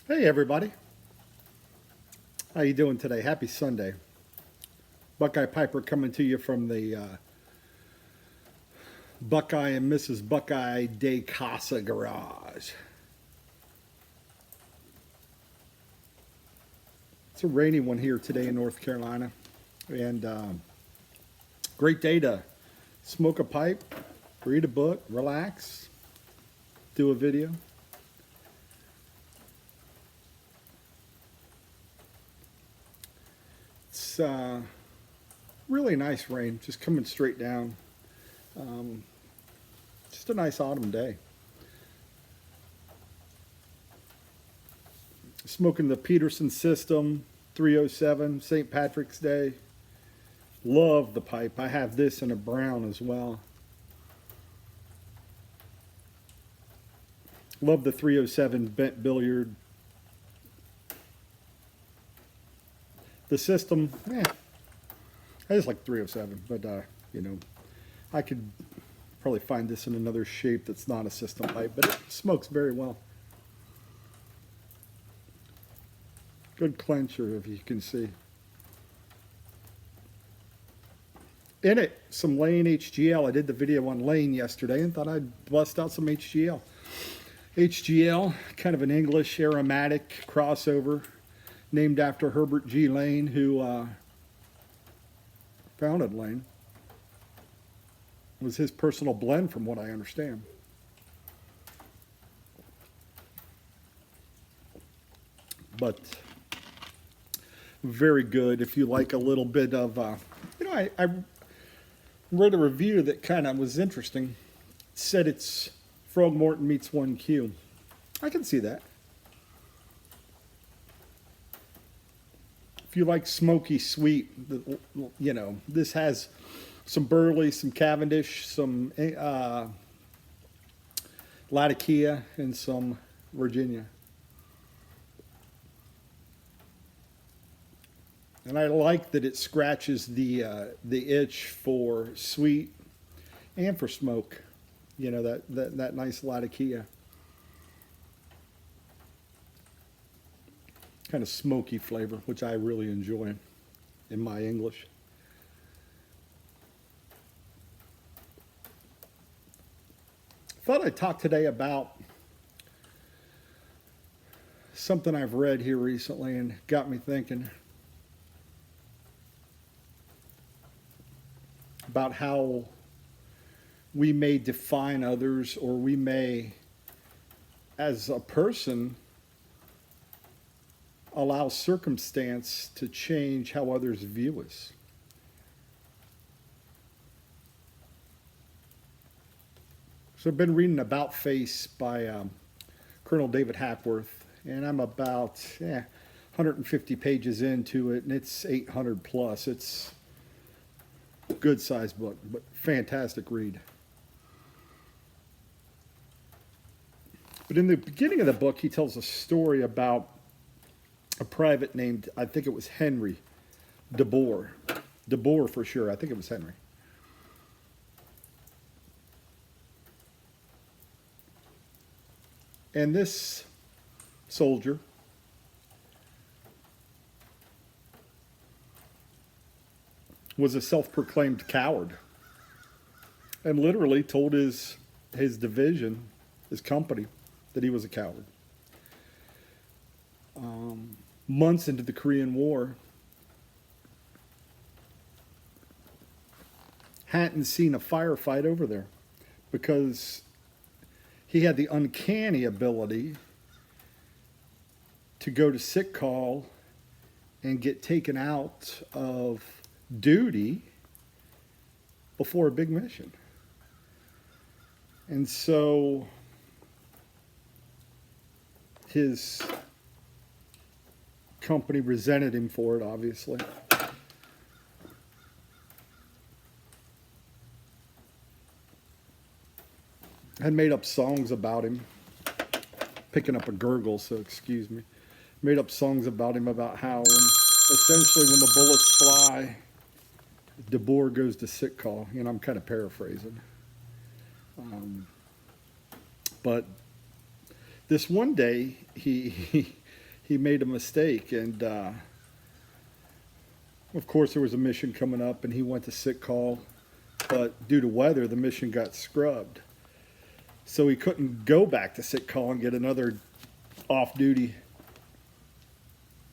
Hey everybody, how you doing today? Happy Sunday. Buckeye Piper coming to you from the Buckeye and Mrs. Buckeye de Casa garage. It's a rainy one here today in North Carolina, and great day to smoke a pipe, read a book, relax, do a video. It's really nice rain, just coming straight down. Um, just a nice autumn day. Smoking the Peterson system, 307, St. Patrick's Day. Love the pipe. I have this in a brown as well. Love the 307 bent billiard. The system, I just like 307, but I could probably find this in another shape that's not a system pipe, but it smokes very well. Good clencher, if you can see. In it, some Lane HGL. I did the video on Lane yesterday and thought I'd bust out some HGL. HGL, kind of an English aromatic crossover, named after Herbert G. Lane, who founded Lane. It was his personal blend, from what I understand. But very good if you like a little bit of, I read a review that kind of was interesting. It said it's Frog Morton meets 1Q. I can see that. If you like smoky sweet, this has some Burley, some Cavendish, some Latakia, and some Virginia. And I like that it scratches the itch for sweet and for smoke. You know, that nice Latakia. Kind of smoky flavor, which I really enjoy in my English. Thought I'd talk today about something I've read here recently and got me thinking about how we may define others, or we may, as a person, allow circumstance to change how others view us. So I've been reading About Face by Colonel David Hackworth, and I'm about 150 pages into it, and it's 800 plus. It's a good sized book, but fantastic read. But in the beginning of the book, he tells a story about a private named, I think it was Henry DeBoer. DeBoer for sure. I think it was Henry. And this soldier was a self-proclaimed coward, and literally told his division, his company, that he was a coward. Months into the Korean War, hadn't seen a firefight over there because he had the uncanny ability to go to sick call and get taken out of duty before a big mission. And so his company resented him for it, obviously. Had made up songs about him. Picking up a gurgle, so excuse me. Made up songs about him, about how essentially when the bullets fly, DeBoer goes to sick call. You know, I'm kind of paraphrasing. But this one day, he he made a mistake, and of course there was a mission coming up, and he went to sick call, but due to weather, the mission got scrubbed, so he couldn't go back to sick call and get another off-duty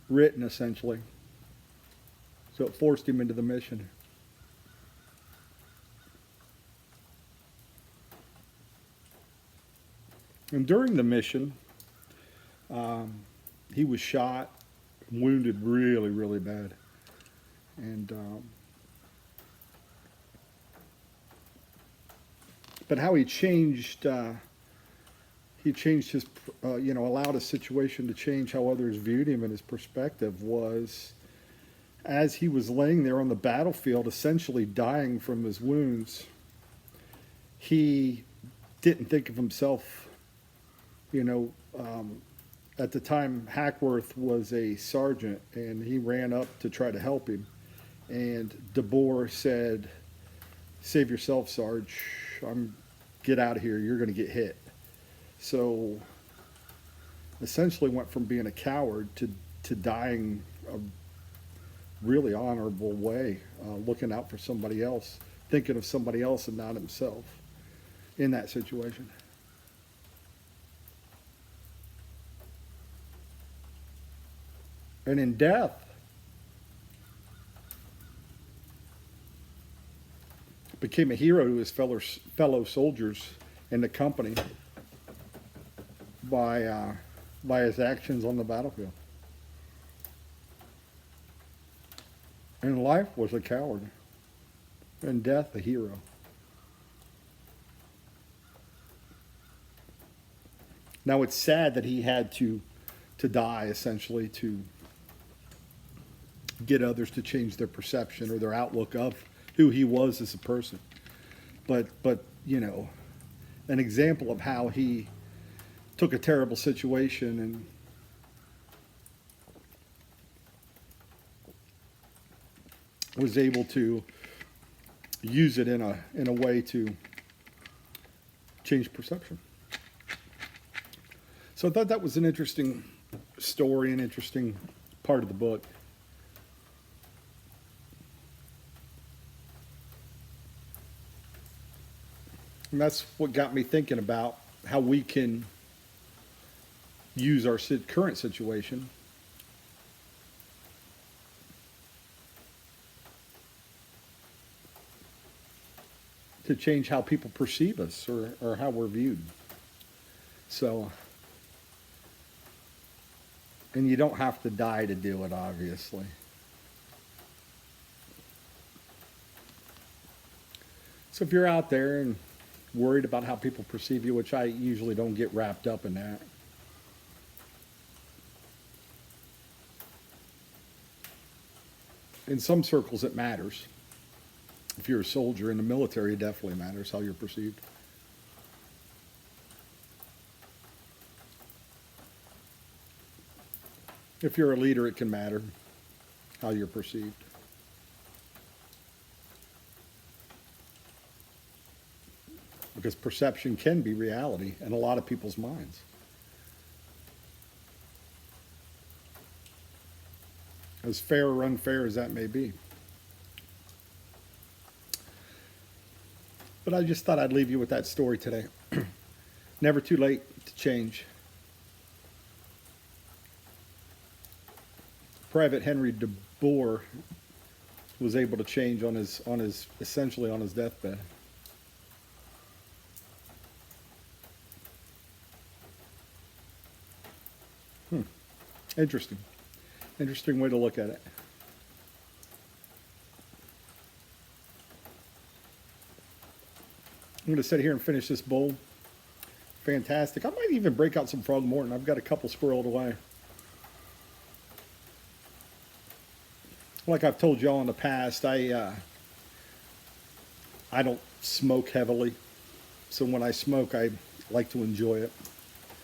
written, essentially. So it forced him into the mission. And during the mission, he was shot, wounded really, really bad. And but how he changed his, allowed his situation to change how others viewed him, and his perspective was, as he was laying there on the battlefield, essentially dying from his wounds, he didn't think of himself. At the time, Hackworth was a sergeant, and he ran up to try to help him. And DeBoer said, "Save yourself, Sarge. Get out of here. You're going to get hit." So essentially went from being a coward to dying a really honorable way, looking out for somebody else, thinking of somebody else and not himself in that situation. And in death, became a hero to his fellow soldiers in the company by his actions on the battlefield. In life was a coward. In death, a hero. Now it's sad that he had to die, essentially, to get others to change their perception or their outlook of who he was as a person. But an example of how he took a terrible situation and was able to use it in a way to change perception. So I thought that was an interesting story, an interesting part of the book. And that's what got me thinking about how we can use our current situation to change how people perceive us or how we're viewed. So, and you don't have to die to do it, obviously. So if you're out there and worried about how people perceive you, which I usually don't get wrapped up in that, in some circles it matters. If you're a soldier in the military, it definitely matters how you're perceived. If you're a leader, it can matter how you're perceived. Because perception can be reality in a lot of people's minds. As fair or unfair as that may be. But I just thought I'd leave you with that story today. Never too late to change. Private Henry DeBoer was able to change on his essentially on his deathbed. Interesting. Interesting way to look at it. I'm going to sit here and finish this bowl. Fantastic. I might even break out some Frog Morton. I've got a couple squirreled away. Like I've told y'all in the past, I don't smoke heavily. So when I smoke, I like to enjoy it.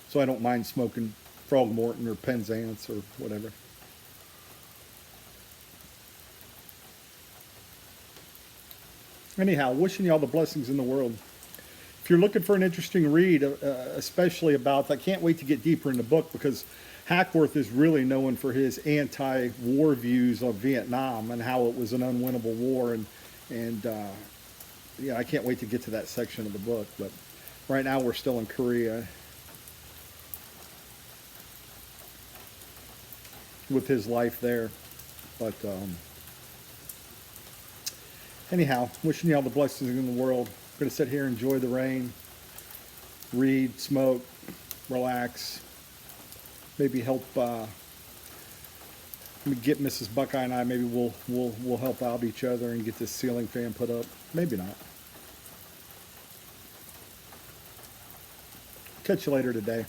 So I don't mind smoking Frog Morton or Penzance or whatever. Anyhow, wishing you all the blessings in the world. If you're looking for an interesting read, especially about, I can't wait to get deeper in the book, because Hackworth is really known for his anti-war views of Vietnam and how it was an unwinnable war, and yeah, I can't wait to get to that section of the book. But right now we're still in Korea with his life there. But anyhow, wishing you all the blessings in the world. I'm going to sit here, enjoy the rain, read, smoke, relax, maybe help get Mrs. Buckeye and I. Maybe we'll help out each other and get this ceiling fan put up. Maybe not. Catch you later today.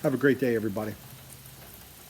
Have a great day, everybody.